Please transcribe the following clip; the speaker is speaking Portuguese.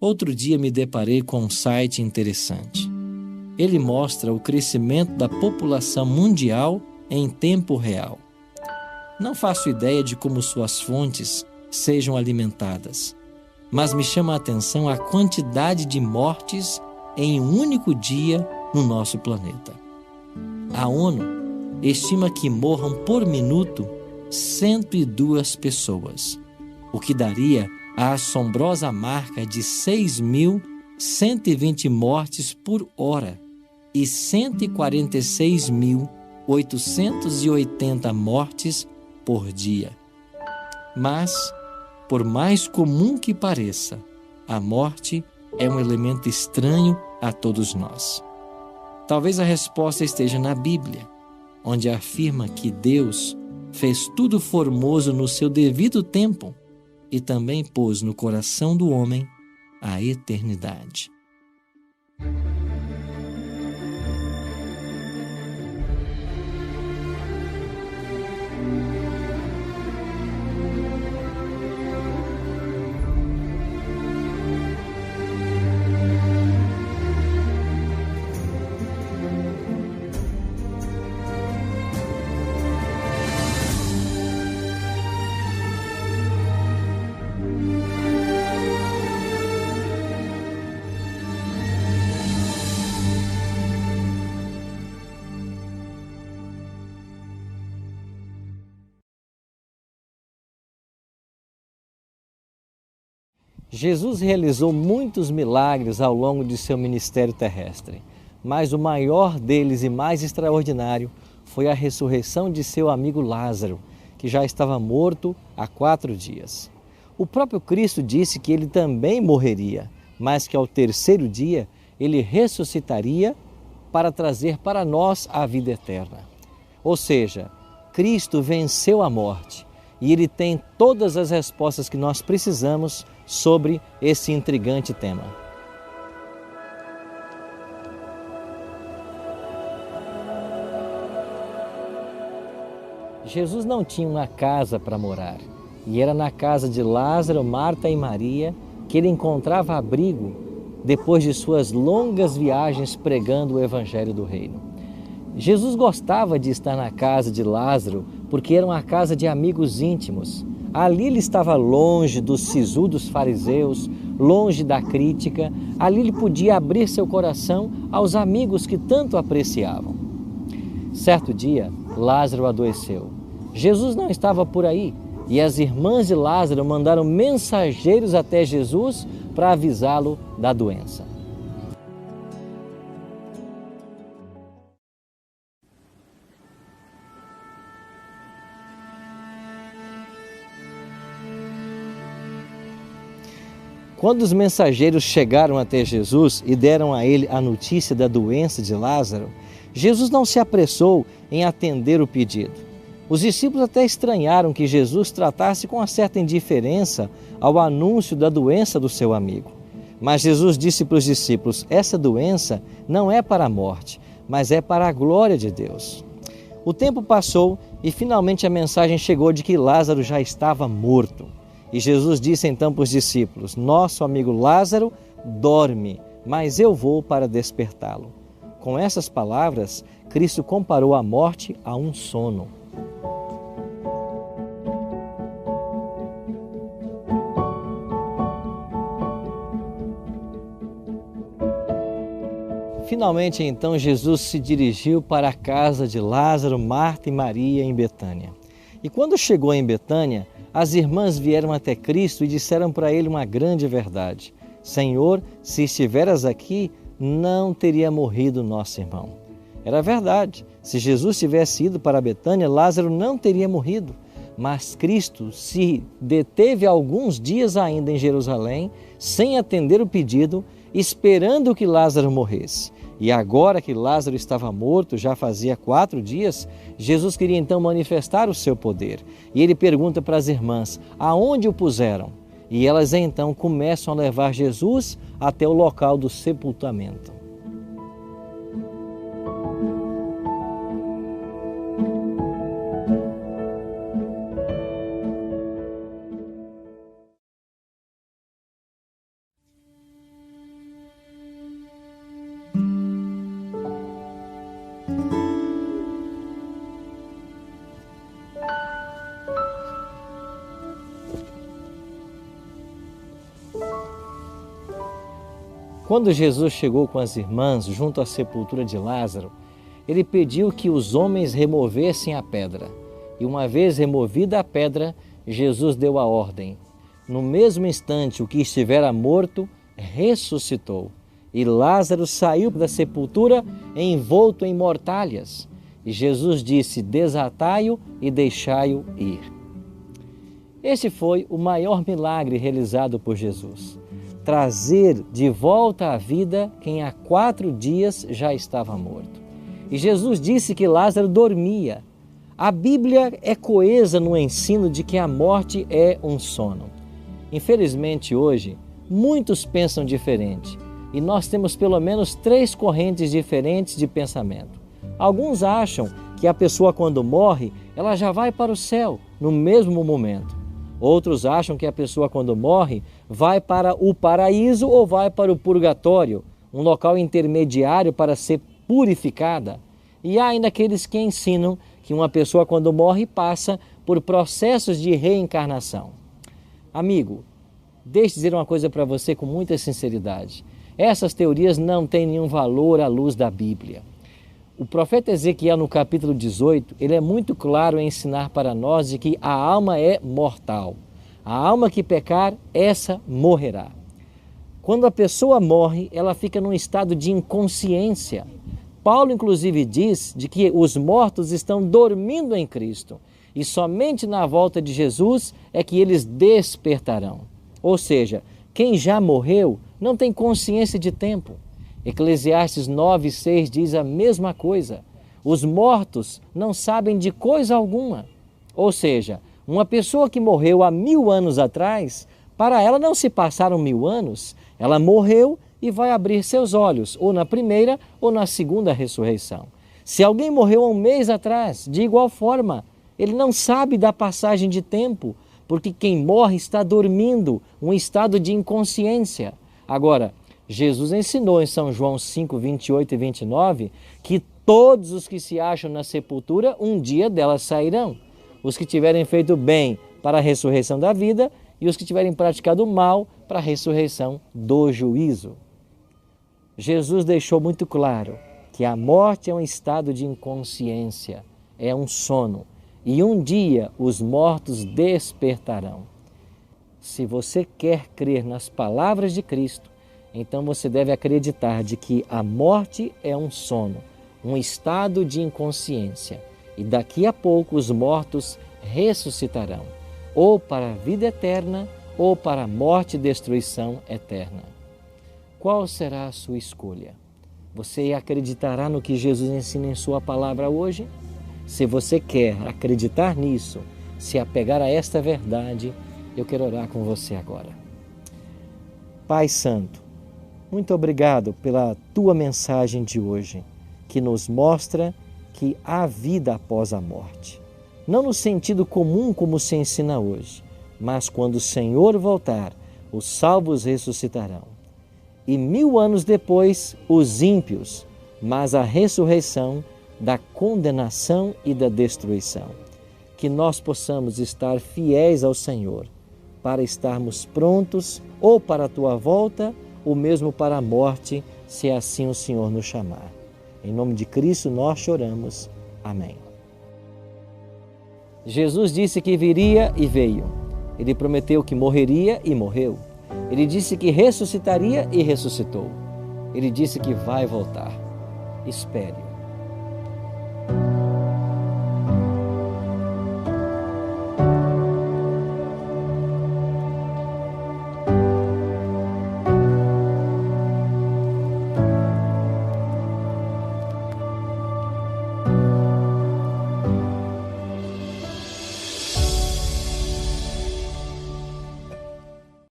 Outro dia me deparei com um site interessante. Ele mostra o crescimento da população mundial em tempo real. Não faço ideia de como suas fontes sejam alimentadas, mas me chama a atenção a quantidade de mortes em um único dia no nosso planeta. A ONU estima que morram por minuto 102 pessoas, o que daria a assombrosa marca de 6.120 mortes por hora e 146.880 mortes por dia. Mas, por mais comum que pareça, a morte é um elemento estranho a todos nós. Talvez a resposta esteja na Bíblia, onde afirma que Deus fez tudo formoso no seu devido tempo e também pôs no coração do homem a eternidade. Jesus realizou muitos milagres ao longo de seu ministério terrestre, mas o maior deles e mais extraordinário foi a ressurreição de seu amigo Lázaro, que já estava morto há 4 dias. O próprio Cristo disse que ele também morreria, mas que ao 3º dia ele ressuscitaria para trazer para nós a vida eterna. Ou seja, Cristo venceu a morte e ele tem todas as respostas que nós precisamos sobre esse intrigante tema. Jesus não tinha uma casa para morar, e era na casa de Lázaro, Marta e Maria que ele encontrava abrigo depois de suas longas viagens pregando o Evangelho do Reino. Jesus gostava de estar na casa de Lázaro porque era uma casa de amigos íntimos. Ali ele estava longe dos sisudos fariseus, longe da crítica. Ali ele podia abrir seu coração aos amigos que tanto apreciavam. Certo dia, Lázaro adoeceu. Jesus não estava por aí e as irmãs de Lázaro mandaram mensageiros até Jesus para avisá-lo da doença. Quando os mensageiros chegaram até Jesus e deram a ele a notícia da doença de Lázaro, Jesus não se apressou em atender o pedido. Os discípulos até estranharam que Jesus tratasse com uma certa indiferença ao anúncio da doença do seu amigo. Mas Jesus disse para os discípulos: essa doença não é para a morte, mas é para a glória de Deus. O tempo passou e finalmente a mensagem chegou de que Lázaro já estava morto. E Jesus disse então para os discípulos: nosso amigo Lázaro dorme, mas eu vou para despertá-lo. Com essas palavras, Cristo comparou a morte a um sono. Finalmente, então, Jesus se dirigiu para a casa de Lázaro, Marta e Maria em Betânia. E quando chegou em Betânia, as irmãs vieram até Cristo e disseram para ele uma grande verdade: Senhor, se estiveras aqui, não teria morrido nosso irmão. Era verdade. Se Jesus tivesse ido para Betânia, Lázaro não teria morrido. Mas Cristo se deteve alguns dias ainda em Jerusalém, sem atender o pedido, esperando que Lázaro morresse. E agora que Lázaro estava morto, já fazia 4 dias, Jesus queria então manifestar o seu poder. E ele pergunta para as irmãs: aonde o puseram? E elas então começam a levar Jesus até o local do sepultamento. Quando Jesus chegou com as irmãs junto à sepultura de Lázaro, ele pediu que os homens removessem a pedra. E uma vez removida a pedra, Jesus deu a ordem. No mesmo instante, o que estivera morto ressuscitou. E Lázaro saiu da sepultura envolto em mortalhas. E Jesus disse: desatai-o e deixai-o ir. Esse foi o maior milagre realizado por Jesus. Trazer de volta à vida quem há 4 dias já estava morto. E Jesus disse que Lázaro dormia. A Bíblia é coesa no ensino de que a morte é um sono. Infelizmente hoje, muitos pensam diferente e nós temos pelo menos 3 correntes diferentes de pensamento. Alguns acham que a pessoa quando morre, ela já vai para o céu no mesmo momento. Outros acham que a pessoa quando morre vai para o paraíso ou vai para o purgatório, um local intermediário para ser purificada. E há ainda aqueles que ensinam que uma pessoa quando morre passa por processos de reencarnação. Amigo, deixe eu dizer uma coisa para você com muita sinceridade. Essas teorias não têm nenhum valor à luz da Bíblia. O profeta Ezequiel, no capítulo 18, ele é muito claro em ensinar para nós de que a alma é mortal. A alma que pecar, essa morrerá. Quando a pessoa morre, ela fica num estado de inconsciência. Paulo, inclusive, diz de que os mortos estão dormindo em Cristo e somente na volta de Jesus é que eles despertarão. Ou seja, quem já morreu não tem consciência de tempo. Eclesiastes 9:6 diz a mesma coisa. Os mortos não sabem de coisa alguma. Ou seja, uma pessoa que morreu há 1000 anos atrás, para ela não se passaram 1000 anos, ela morreu e vai abrir seus olhos, ou na primeira ou na segunda ressurreição. Se alguém morreu há 1 mês atrás, de igual forma, ele não sabe da passagem de tempo, porque quem morre está dormindo, um estado de inconsciência. Agora, Jesus ensinou em São João 5:28 e 29, que todos os que se acham na sepultura, um dia delas sairão. Os que tiverem feito bem para a ressurreição da vida e os que tiverem praticado mal para a ressurreição do juízo. Jesus deixou muito claro que a morte é um estado de inconsciência, é um sono, e um dia os mortos despertarão. Se você quer crer nas palavras de Cristo, então você deve acreditar de que a morte é um sono, um estado de inconsciência, e daqui a pouco os mortos ressuscitarão, ou para a vida eterna, ou para a morte e destruição eterna. Qual será a sua escolha? Você acreditará no que Jesus ensina em sua palavra hoje? Se você quer acreditar nisso, se apegar a esta verdade, eu quero orar com você agora. Pai Santo, muito obrigado pela tua mensagem de hoje, que nos mostra que há vida após a morte. Não no sentido comum como se ensina hoje, mas quando o Senhor voltar, os salvos ressuscitarão. E 1000 anos depois, os ímpios, mas a ressurreição da condenação e da destruição. Que nós possamos estar fiéis ao Senhor, para estarmos prontos ou para a tua volta, ou mesmo para a morte, se assim o Senhor nos chamar. Em nome de Cristo nós choramos. Amém. Jesus disse que viria e veio. Ele prometeu que morreria e morreu. Ele disse que ressuscitaria e ressuscitou. Ele disse que vai voltar. Espere.